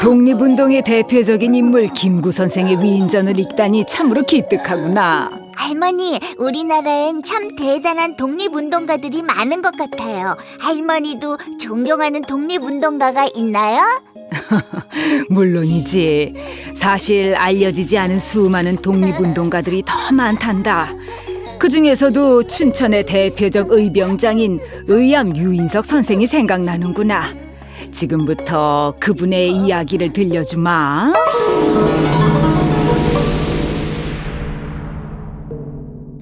독립운동의 대표적인 인물 김구 선생의 위인전을 읽다니 참으로 기특하구나. 할머니, 우리나라엔 참 대단한 독립운동가들이 많은 것 같아요. 할머니도 존경하는 독립운동가가 있나요? 물론이지. 사실 알려지지 않은 수많은 독립운동가들이 더 많단다. 그 중에서도 춘천의 대표적 의병장인 의암 유인석 선생이 생각나는구나. 지금부터 그분의 이야기를 들려주마.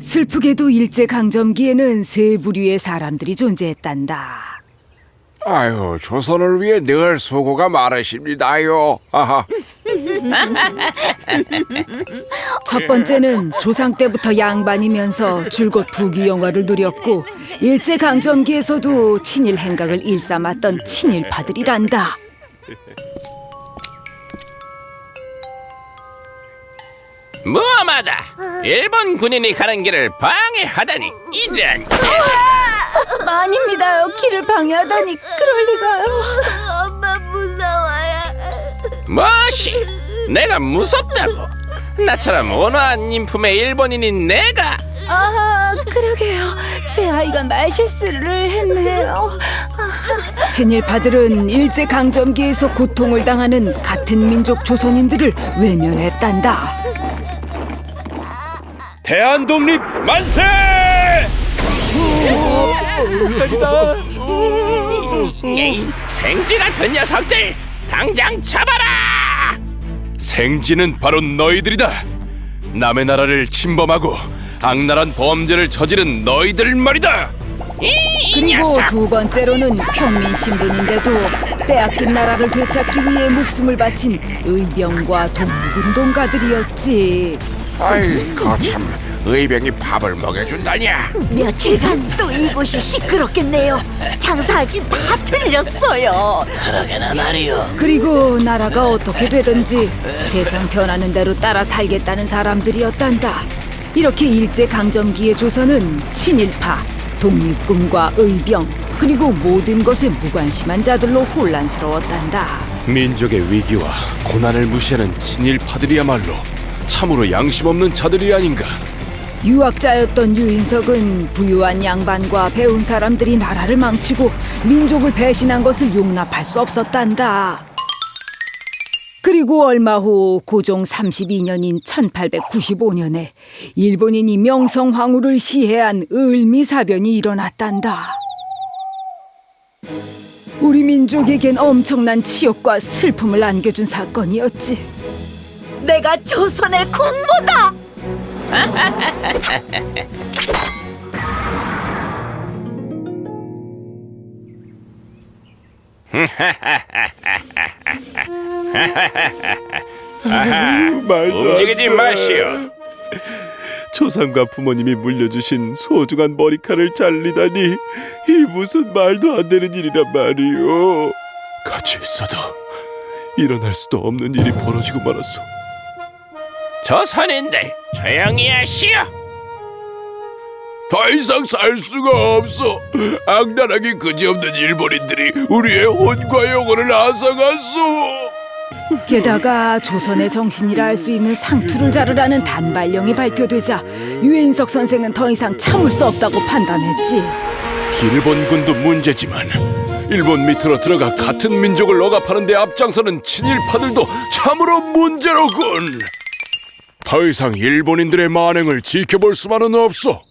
슬프게도 일제강점기에는 세 부류의 사람들이 존재했단다. 아유, 조선을 위해 늘 수고가 많으십니다요. 아하. 첫 번째는 조상 때부터 양반이면서 줄곧 부귀영화를 누렸고 일제강점기에서도 친일 행각을 일삼았던 친일파들이란다. 무엄하다. 일본 군인이 가는 길을 방해하다니 이런. 아닙니다. 길을 방해하다니 그럴 리가요. 엄마 무서워요. 뭐시? 내가 무섭다고? 나처럼 온화한 인품의 일본인인 내가? 아, 그러게요. 제 아이가 말실수를 했네요. 친일파들은 일제강점기에서 고통을 당하는 같은 민족 조선인들을 외면했단다. 대한독립 만세! 에이, 생쥐 같은 녀석들 당장 잡아라! 생쥐는 바로 너희들이다. 남의 나라를 침범하고 악랄한 범죄를 저지른 너희들 말이다. 이 그리고 녀석! 두 번째로는 평민 신분인데도 빼앗긴 나라를 되찾기 위해 목숨을 바친 의병과 독립운동가들이었지. 아이, 거참 의병이 밥을 먹여준다냐? 며칠간 또 이곳이 시끄럽겠네요. 장사하기 다 틀렸어요. 그러게나 말이오. 그리고 나라가 어떻게 되든지 세상 변하는 대로 따라 살겠다는 사람들이었단다. 이렇게 일제강점기의 조선은 친일파, 독립군과 의병, 그리고 모든 것에 무관심한 자들로 혼란스러웠단다. 민족의 위기와 고난을 무시하는 친일파들이야말로 참으로 양심 없는 자들이 아닌가. 유학자였던 유인석은 부유한 양반과 배운 사람들이 나라를 망치고 민족을 배신한 것을 용납할 수 없었단다. 그리고 얼마 후 고종 32년인 1895년에 일본인이 명성황후를 시해한 을미사변이 일어났단다. 우리 민족에겐 엄청난 치욕과 슬픔을 안겨준 사건이었지. 내가 조선의 공모다. 움직이지 마시오. 조상과 부모님이 물려주신 소중한 머리칼을 잘리다니 이 무슨 말도 안 되는 일이란 말이오. 같이 있어도 일어날 수도 없는 일이 벌어지고 말았어. 조선인들 조용히 하시오. 더 이상 살 수가 없어. 악랄하기 그지없는 일본인들이 우리의 혼과 영혼을 앗아갔소. 게다가 조선의 정신이라 할 수 있는 상투를 자르라는 단발령이 발표되자 유인석 선생은 더 이상 참을 수 없다고 판단했지. 일본군도 문제지만 일본 밑으로 들어가 같은 민족을 억압하는 데 앞장서는 친일파들도 참으로 문제로군. 더 이상 일본인들의 만행을 지켜볼 수만은 없어.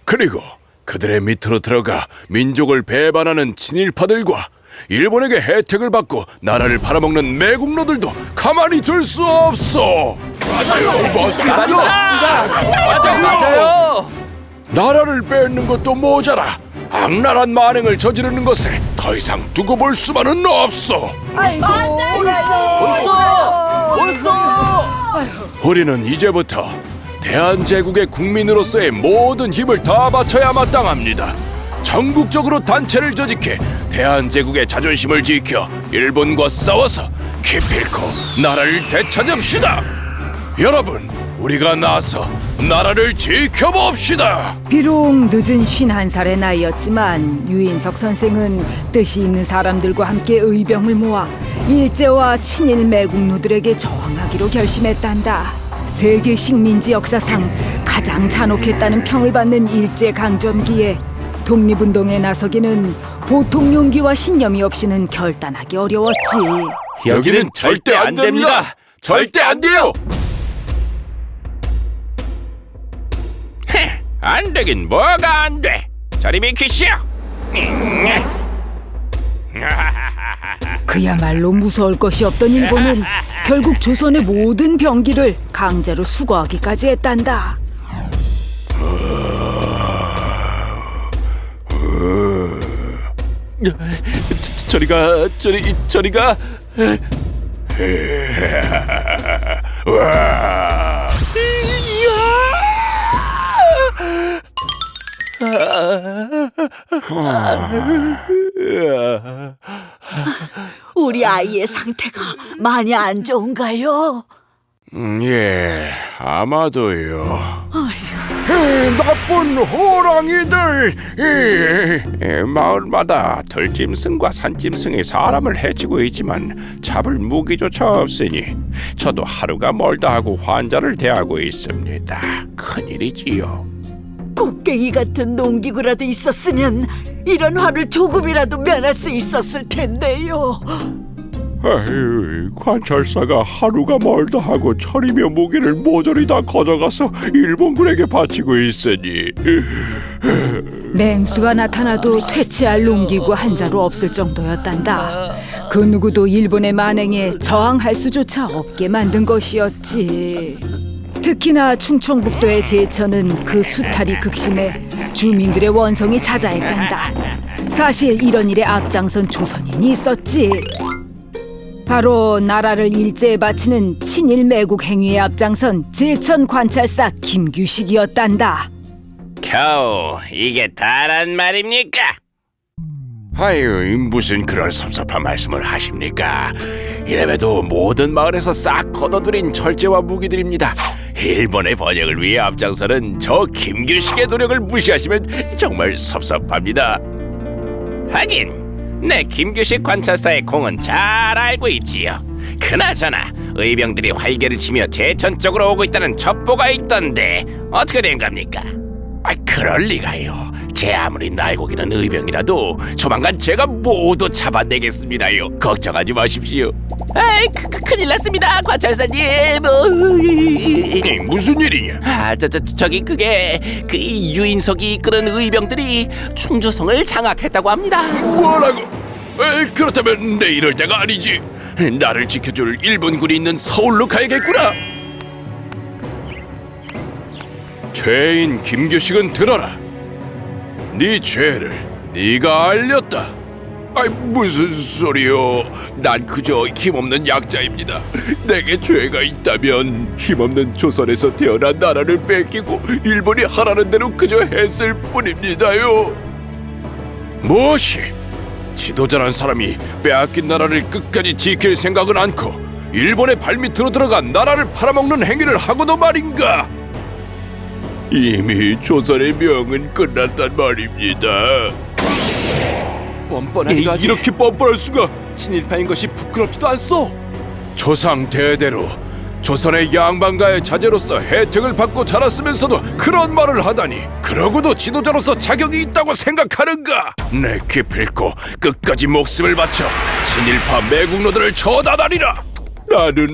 그리고 그들의 밑으로 들어가 민족을 배반하는 친일파들과 일본에게 혜택을 받고 나라를 팔아먹는 매국노들도 가만히 둘 수 없어. 맞아요. 맞아요. 나라를 뺏는 것도 모자라 악랄한 만행을 저지르는 것에 더 이상 두고 볼 수만은 없어. 우리는 이제부터 대한제국의 국민으로서의 모든 힘을 다 바쳐야 마땅합니다. 전국적으로 단체를 조직해 대한제국의 자존심을 지켜 일본과 싸워서 기필코 나라를 되찾읍시다. 여러분, 우리가 나서 나라를 지켜봅시다. 비록 늦은 51살의 나이였지만 유인석 선생은 뜻이 있는 사람들과 함께 의병을 모아 일제와 친일 매국노들에게 저항하기로 결심했단다. 세계 식민지 역사상 가장 잔혹했다는 평을 받는 일제 강점기에 독립운동에 나서기는 보통 용기와 신념이 없이는 결단하기 어려웠지. 여기는 절대 안 됩니다. 절대 안 돼요. 안 되긴 뭐가 안 돼. 저리 비키시오. 그야말로 무서울 것이 없던 일본은 결국 조선의 모든 병기를 강제로 수거하기까지 했단다. 저리가. 와. 우리 아이의 상태가 많이 안 좋은가요? 예, 아마도요. 나쁜 호랑이들! 마을마다 들짐승과 산짐승이 사람을 해치고 있지만 잡을 무기조차 없으니 저도 하루가 멀다 하고 환자를 대하고 있습니다. 큰일이지요. 곡괭이 같은 농기구라도 있었으면 이런 화를 조금이라도 면할 수 있었을 텐데요. 아유, 관찰사가 하루가 멀다 하고 철이며 무기를 모조리 다 가져가서 일본군에게 바치고 있으니 맹수가 나타나도 퇴치할 농기구 한 자루 없을 정도였단다. 그 누구도 일본의 만행에 저항할 수조차 없게 만든 것이었지. 특히나 충청북도의 제천은 그 수탈이 극심해 주민들의 원성이 자자했단다. 사실 이런 일에 앞장선 조선인이 있었지. 바로 나라를 일제에 바치는 친일 매국 행위에 앞장선 제천 관찰사 김규식이었단다. 겨우 이게 다란 말입니까? 아유, 무슨 그런 섭섭한 말씀을 하십니까? 이래봬도 모든 마을에서 싹 걷어들인 철제와 무기들입니다. 일본의 번영을 위해 앞장서는 저 김규식의 노력을 무시하시면 정말 섭섭합니다. 하긴 내 김규식 관찰사의 공은 잘 알고 있지요. 그나저나 의병들이 활개를 치며 제천 쪽으로 오고 있다는 첩보가 있던데 어떻게 된 겁니까? 그럴 리가요. 제 아무리 날고기는 의병이라도 조만간 제가 모두 잡아내겠습니다요. 걱정하지 마십시오. 아이, 큰일 났습니다, 관찰사님. 무슨 일이냐? 저기 그게 그 유인석이 이끄는 의병들이 충주성을 장악했다고 합니다. 뭐라고? 그렇다면 내 이럴 때가 아니지. 나를 지켜줄 일본군이 있는 서울로 가야겠구나. 죄인 김규식은 들어라. 네 죄를 네가 알렸다. 무슨 소리요? 난 그저 힘없는 약자입니다. 내게 죄가 있다면 힘없는 조선에서 태어난 나라를 뺏기고 일본이 하라는 대로 그저 했을 뿐입니다요. 무엇이? 지도자란 사람이 빼앗긴 나라를 끝까지 지킬 생각은 않고 일본의 발밑으로 들어간 나라를 팔아먹는 행위를 하고도 말인가? 이미 조선의 명은 끝났단 말입니다. 뻔뻔한 거지. 이렇게 뻔뻔할 수가? 친일파인 것이 부끄럽지도 않소. 조상 대대로 조선의 양반가의 자제로서 혜택을 받고 자랐으면서도 그런 말을 하다니, 그러고도 지도자로서 자격이 있다고 생각하는가? 내 기필코 끝까지 목숨을 바쳐 친일파 매국노들을 처단하리라. 나는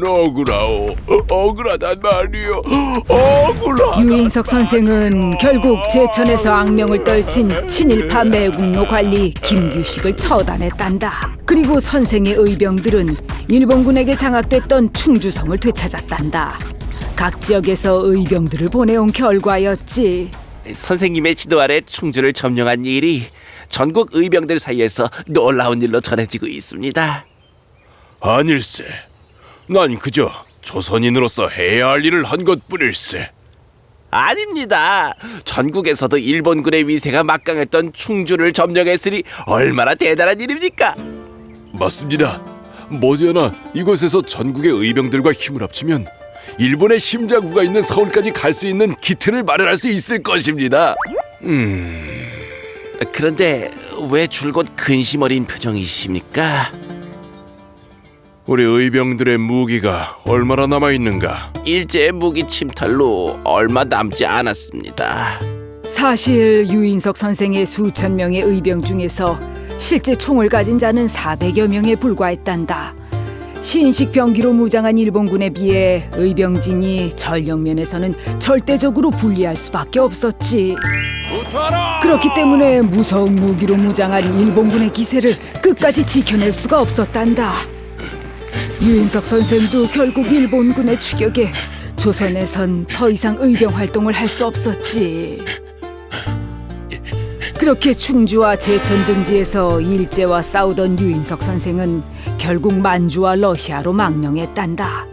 억울하단 말이오. 억울하다. 유인석 선생은 결국 제천에서 악명을 떨친 친일파 매국노 관리 김규식을 처단했단다. 그리고 선생의 의병들은 일본군에게 장악됐던 충주성을 되찾았단다. 각 지역에서 의병들을 보내온 결과였지. 선생님의 지도 아래 충주를 점령한 일이 전국 의병들 사이에서 놀라운 일로 전해지고 있습니다. 아닐세. 난 그저 조선인으로서 해야 할 일을 한 것뿐일세. 아닙니다. 전국에서도 일본군의 위세가 막강했던 충주를 점령했으니 얼마나 대단한 일입니까? 맞습니다. 머지않아 이곳에서 전국의 의병들과 힘을 합치면 일본의 심장구가 있는 서울까지 갈 수 있는 기틀을 마련할 수 있을 것입니다. 그런데 왜 줄곧 근심 어린 표정이십니까? 우리 의병들의 무기가 얼마나 남아 있는가? 일제의 무기 침탈로 얼마 남지 않았습니다. 사실 유인석 선생의 수천 명의 의병 중에서 실제 총을 가진 자는 400여 명에 불과했단다. 신식 병기로 무장한 일본군에 비해 의병진이 전력면에서는 절대적으로 불리할 수밖에 없었지. 그렇기 때문에 무서운 무기로 무장한 일본군의 기세를 끝까지 지켜낼 수가 없었단다. 유인석 선생도 결국 일본군의 추격에 조선에선 더 이상 의병 활동을 할 수 없었지. 그렇게 충주와 제천 등지에서 일제와 싸우던 유인석 선생은 결국 만주와 러시아로 망명했단다.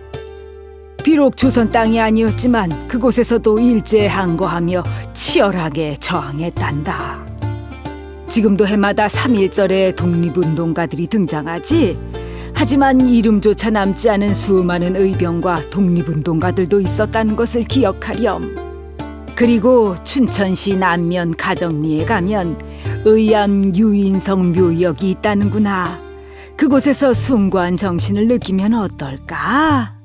비록 조선 땅이 아니었지만 그곳에서도 일제에 항거하며 치열하게 저항했단다. 지금도 해마다 3.1절에 독립운동가들이 등장하지. 하지만 이름조차 남지 않은 수많은 의병과 독립운동가들도 있었다는 것을 기억하렴. 그리고 춘천시 남면 가정리에 가면 의암 유인석 묘역이 있다는구나. 그곳에서 숭고한 정신을 느끼면 어떨까?